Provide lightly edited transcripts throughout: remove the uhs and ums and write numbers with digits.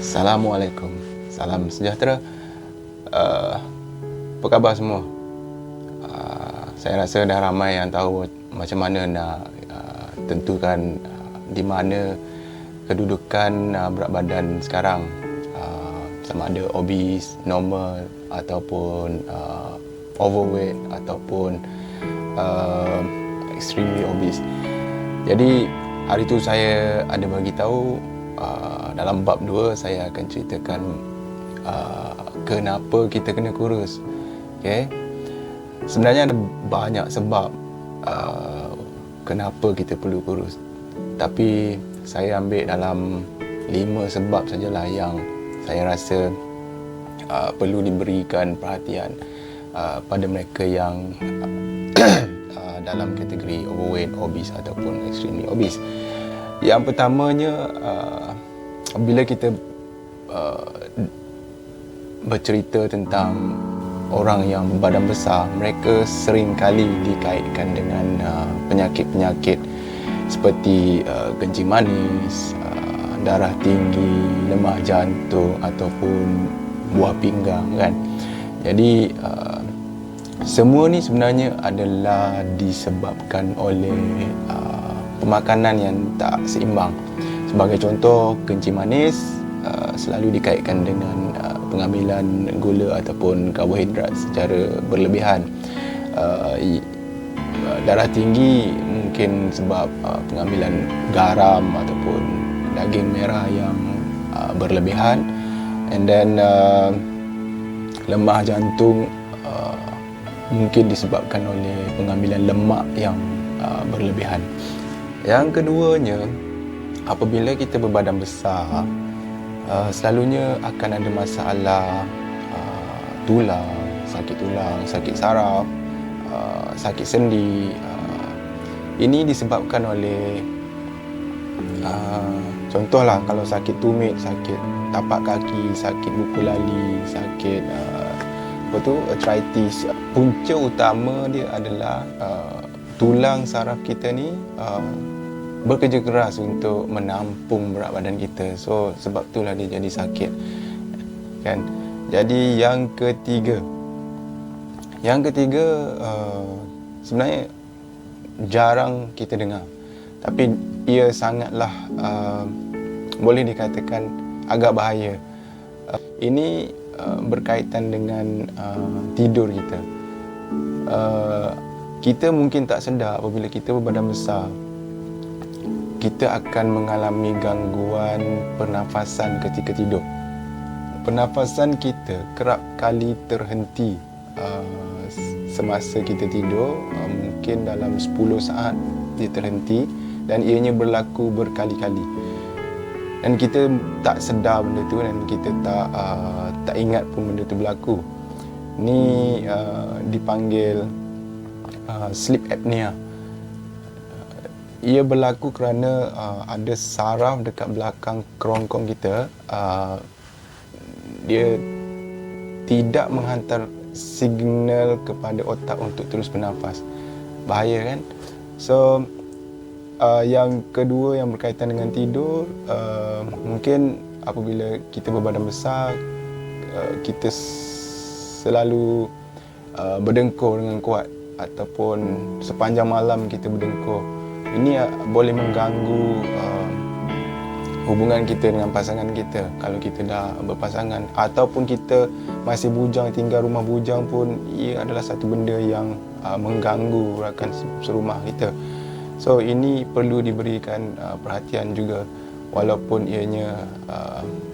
Assalamualaikum, salam sejahtera. Apa khabar semua? Saya rasa dah ramai yang tahu macam mana nak tentukan di mana kedudukan berat badan sekarang, sama ada obese, normal ataupun overweight ataupun extremely obese. Jadi hari tu saya ada bagi tahu dalam bab 2 saya akan ceritakan kenapa kita kena kurus. Okey. Sebenarnya ada banyak sebab kenapa kita perlu kurus. Tapi saya ambil dalam 5 sebab sajalah yang saya rasa perlu diberikan perhatian pada mereka yang dalam kategori overweight, obese ataupun extremely obese. Yang pertamanya, bila kita bercerita tentang orang yang berbadan besar, mereka sering kali dikaitkan dengan penyakit-penyakit seperti kencing manis, darah tinggi, lemah jantung ataupun buah pinggang kan. Jadi semua ni sebenarnya adalah disebabkan oleh pemakanan yang tak seimbang. Sebagai contoh, kencing manis selalu dikaitkan dengan pengambilan gula ataupun karbohidrat secara berlebihan. Darah tinggi mungkin sebab pengambilan garam ataupun daging merah yang berlebihan. And then lemah jantung mungkin disebabkan oleh pengambilan lemak yang berlebihan. Yang keduanya, apabila kita berbadan besar, selalunya akan ada masalah tulang, sakit saraf, sakit sendi. Ini disebabkan oleh contohlah kalau sakit tumit, sakit tapak kaki, sakit buku lali, sakit arthritis. Punca utama dia adalah tulang saraf kita ni bekerja keras untuk menampung berat badan kita. So sebab itulah dia jadi sakit kan. Jadi yang ketiga sebenarnya jarang kita dengar, tapi ia sangatlah boleh dikatakan agak bahaya. Ini berkaitan dengan tidur kita. Kita mungkin tak sedar apabila kita berbadan besar, kita akan mengalami gangguan pernafasan ketika tidur. Pernafasan kita kerap kali terhenti semasa kita tidur, mungkin dalam 10 saat dia terhenti, dan ianya berlaku berkali-kali. Dan kita tak sedar benda tu, dan kita tak ingat pun benda tu berlaku. Ni dipanggil sleep apnea. Ia berlaku kerana ada saraf dekat belakang kerongkong kita, dia tidak menghantar signal kepada otak untuk terus bernafas. Bahaya kan? So yang kedua yang berkaitan dengan tidur, mungkin apabila kita berbadan besar, kita selalu berdengkur dengan kuat ataupun sepanjang malam kita berdengkur. Ini boleh mengganggu hubungan kita dengan pasangan kita kalau kita dah berpasangan, ataupun kita masih bujang, tinggal rumah bujang pun, ia adalah satu benda yang mengganggu rakan serumah kita. So ini perlu diberikan perhatian juga, walaupun ianya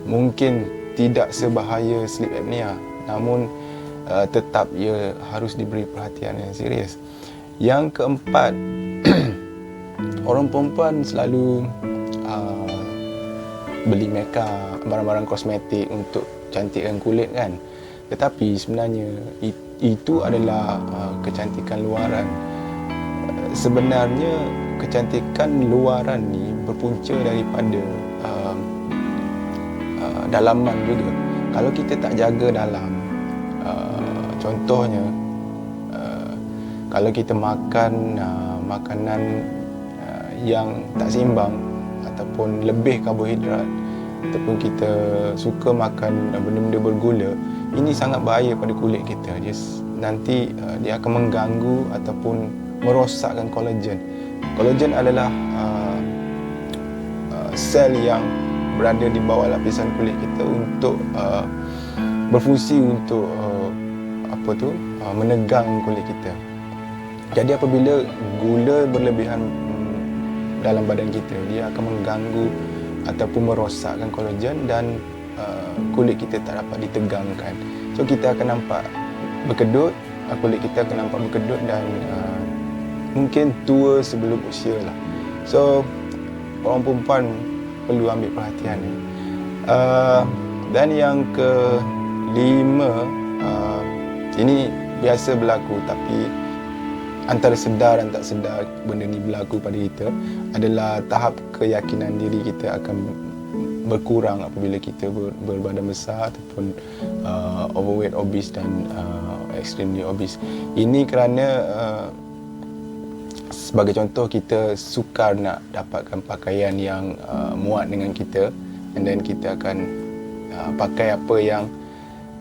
mungkin tidak sebahaya sleep apnea, namun tetap ia harus diberi perhatian yang serius. Yang keempat, orang perempuan selalu beli makeup, barang-barang kosmetik untuk cantikkan kulit kan. Tetapi sebenarnya itu adalah kecantikan luaran. Sebenarnya kecantikan luaran ni berpunca daripada dalaman juga. Kalau kita tak jaga dalam, contohnya kalau kita makan makanan yang tak seimbang ataupun lebih karbohidrat, ataupun kita suka makan benda-benda bergula, ini sangat bahaya pada kulit kita. Nanti dia akan mengganggu ataupun merosakkan kolagen. Kolagen adalah sel yang berada di bawah lapisan kulit kita untuk berfungsi untuk menegang kulit kita. Jadi apabila gula berlebihan dalam badan kita, dia akan mengganggu ataupun merosakkan kolagen dan kulit kita tak dapat ditegangkan. So kita akan nampak berkedut, kulit kita akan nampak berkedut dan mungkin tua sebelum usia lah. So orang perempuan perlu ambil perhatian ni. Dan yang kelima, ini biasa berlaku, tapi antara sedar dan tak sedar benda ni berlaku pada kita, adalah tahap keyakinan diri kita akan berkurang apabila kita berbadan besar ataupun overweight, obese dan extremely obese. Ini kerana sebagai contoh, kita sukar nak dapatkan pakaian yang muat dengan kita, and then kita akan pakai apa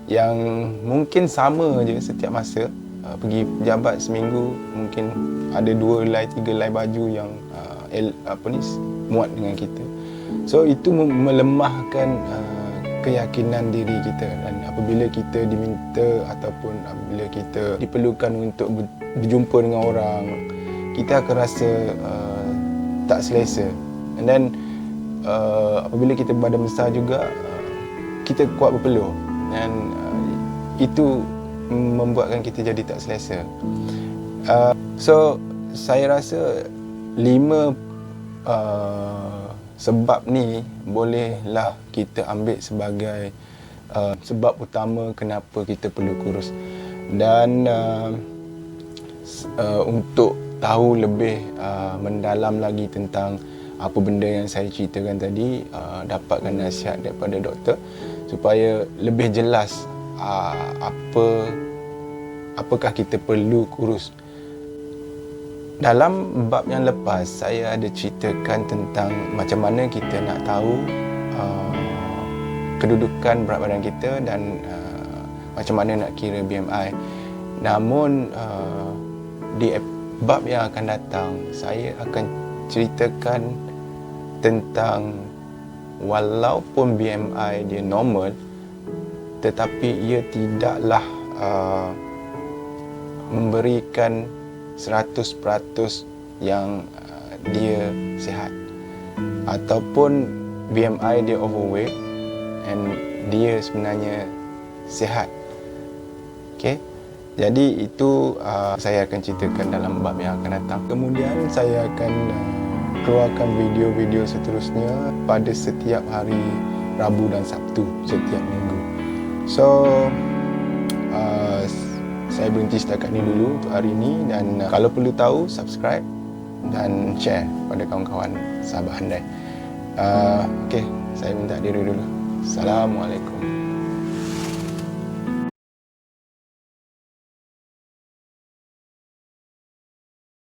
yang mungkin sama je setiap masa. Pergi pejabat seminggu mungkin ada 2 helai 3 helai baju yang muat dengan kita. So itu melemahkan keyakinan diri kita, dan apabila kita diminta ataupun apabila kita diperlukan untuk berjumpa dengan orang, kita akan rasa tak selesa. And then apabila kita badan besar juga, kita kuat berpeluh, dan itu membuatkan kita jadi tak selesa. So saya rasa 5 sebab ni bolehlah kita ambil sebagai sebab utama kenapa kita perlu kurus. Dan untuk tahu lebih mendalam lagi tentang apa benda yang saya ceritakan tadi, dapatkan nasihat daripada doktor supaya lebih jelas apakah kita perlu kurus. Dalam bab yang lepas, saya ada ceritakan tentang macam mana kita nak tahu kedudukan berat badan kita dan macam mana nak kira BMI. Namun di bab yang akan datang, saya akan ceritakan tentang walaupun BMI dia normal, tetapi ia tidaklah memberikan 100% yang dia sihat, ataupun BMI dia overweight and dia sebenarnya sihat. Okay? Jadi itu saya akan ceritakan dalam bab yang akan datang. Kemudian saya akan keluarkan video-video seterusnya pada setiap hari Rabu dan Sabtu setiap minggu. So saya berhenti setakat ni dulu untuk hari ini, dan kalau perlu tahu, subscribe dan share pada kawan-kawan sahabat Handai. Okay, saya minta diri dulu. Assalamualaikum.